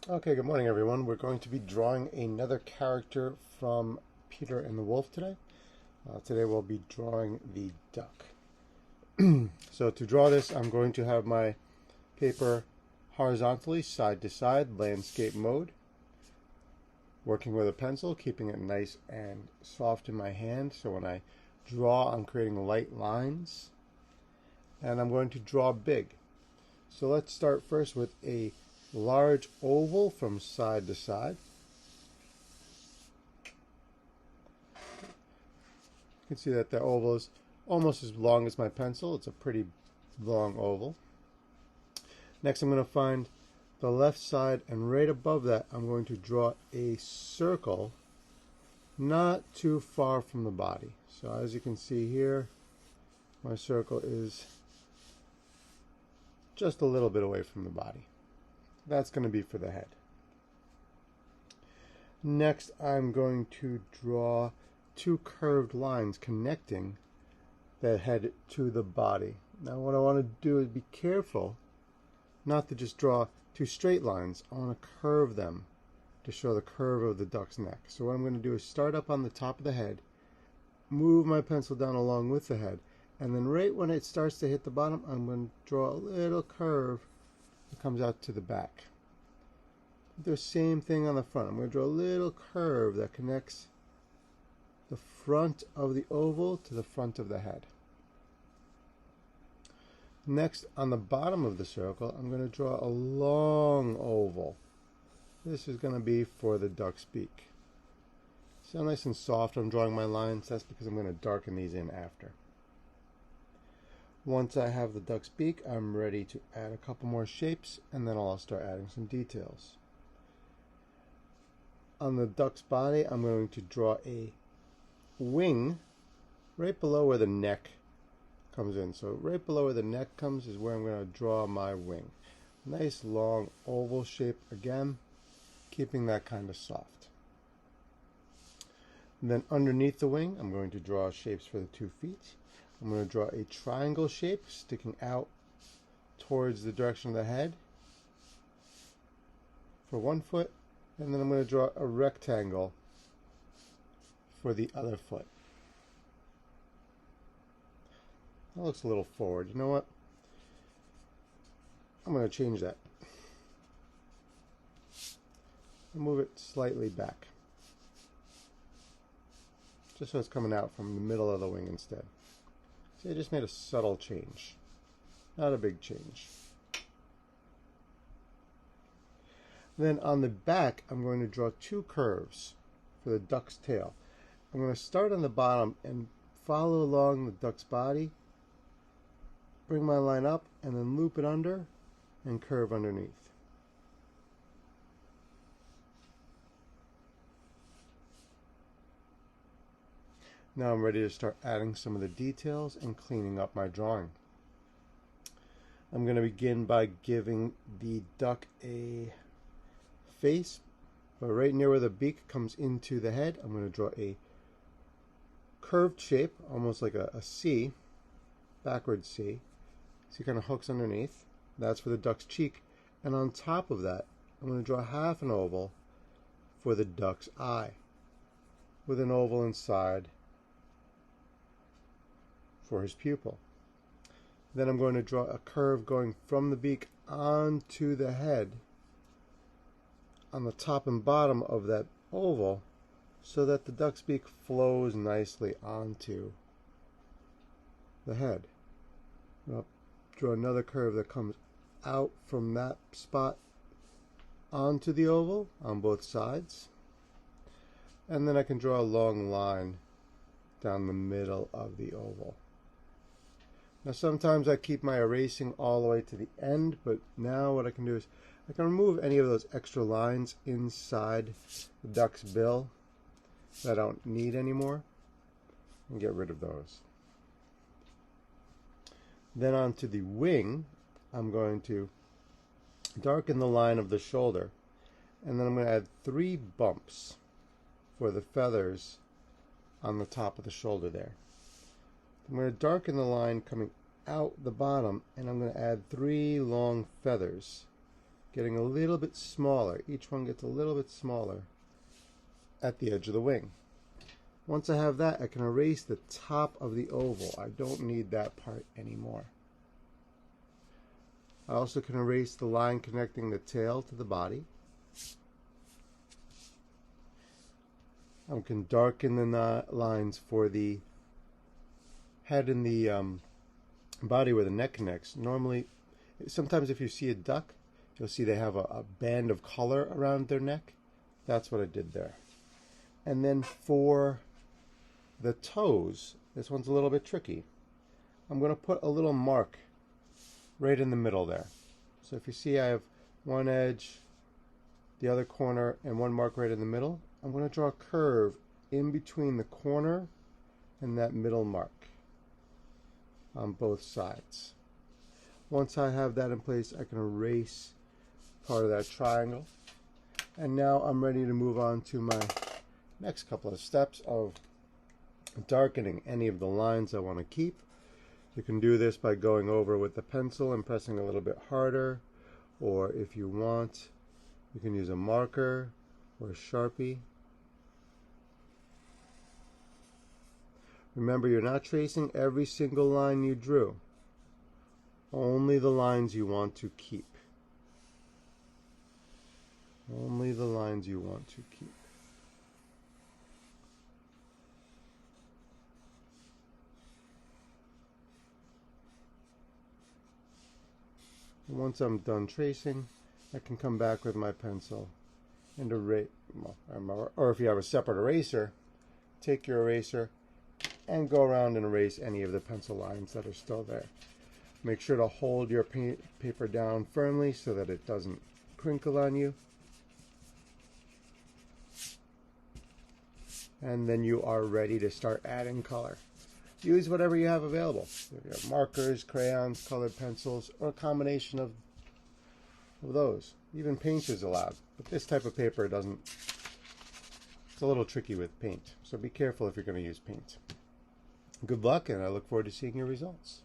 Okay, good morning, everyone. We're going to be drawing another character from Peter and the Wolf today. Today we'll be drawing the duck. So to draw this, I'm going to have my paper horizontally, side to side, landscape mode, working with a pencil, keeping it nice and soft in my hand. So when I draw, I'm creating light lines, and I'm going to draw big. So let's start first with a large oval from side to side. You can see that the oval is almost as long as my pencil. It's a pretty long oval. Next, I'm going to find the left side, and right above that, I'm going to draw a circle not too far from the body. So as you can see here, my circle is just a little bit away from the body. That's going to be for the head. Next, I'm going to draw two curved lines connecting the head to the body. Now what I want to do is be careful not to just draw two straight lines. I want to curve them to show the curve of the duck's neck. So what I'm going to do is start up on the top of the head, move my pencil down along with the head, and then right when it starts to hit the bottom, I'm going to draw a little curve that comes out to the back. Do the same thing on the front. I'm going to draw a little curve that connects the front of the oval to the front of the head. Next, on the bottom of the circle, I'm going to draw a long oval. This is going to be for the duck's beak. So nice and soft I'm drawing my lines. That's because I'm going to darken these in after. Once I have the duck's beak, I'm ready to add a couple more shapes, and then I'll start adding some details. On the duck's body, I'm going to draw a wing right below where the neck comes in. So right below where the neck comes is where I'm going to draw my wing. Nice long oval shape again, keeping that kind of soft. And then underneath the wing, I'm going to draw shapes for the 2 feet. I'm going to draw a triangle shape sticking out towards the direction of the head for 1 foot, and then I'm going to draw a rectangle for the other foot. That looks a little forward. You know what? I'm going to change that and move it slightly back, just so it's coming out from the middle of the wing instead. See, I just made a subtle change, not a big change. Then on the back, I'm going to draw 2 curves for the duck's tail. I'm going to start on the bottom and follow along the duck's body, bring my line up, and then loop it under and curve underneath. Now I'm ready to start adding some of the details and cleaning up my drawing. I'm going to begin by giving the duck a face, but right near where the beak comes into the head, I'm going to draw a curved shape, almost like a C, backward C. So it kind of hooks underneath. That's for the duck's cheek. And on top of that, I'm going to draw half an oval for the duck's eye, with an oval inside for his pupil. Then I'm going to draw a curve going from the beak onto the head on the top and bottom of that oval, so that the duck's beak flows nicely onto the head. I'll draw another curve that comes out from that spot onto the oval on both sides. And then I can draw a long line down the middle of the oval. Now sometimes I keep my erasing all the way to the end, but now what I can do is I can remove any of those extra lines inside the duck's bill that I don't need anymore and get rid of those. Then onto the wing, I'm going to darken the line of the shoulder, and then I'm going to add 3 bumps for the feathers on the top of the shoulder there. I'm going to darken the line coming out the bottom, and I'm going to add 3 long feathers getting a little bit smaller. Each one gets a little bit smaller at the edge of the wing. Once I have that, I can erase the top of the oval. I don't need that part anymore. I also can erase the line connecting the tail to the body. I can darken the lines for the head and the body where the neck connects. Normally, sometimes if you see a duck, you'll see they have a band of color around their neck. That's what I did there. And then for the toes, this one's a little bit tricky. I'm going to put a little mark right in the middle there. So if you see I have one edge, the other corner, and one mark right in the middle, I'm going to draw a curve in between the corner and that middle mark on both sides. Once I have that in place, I can erase part of that triangle. And now I'm ready to move on to my next couple of steps of darkening any of the lines I want to keep. You can do this by going over with the pencil and pressing a little bit harder, or if you want, you can use a marker or a Sharpie. Remember, you're not tracing every single line you drew, only the lines you want to keep. Only the lines you want to keep. Once I'm done tracing, I can come back with my pencil and erase, or if you have a separate eraser, take your eraser and go around and erase any of the pencil lines that are still there. Make sure to hold your paper down firmly so that it doesn't crinkle on you. And then you are ready to start adding color. Use whatever you have available. If you have markers, crayons, colored pencils, or a combination of those. Even paint is allowed, but this type of paper doesn't. It's a little tricky with paint, so be careful if you're going to use paint. Good luck, and I look forward to seeing your results.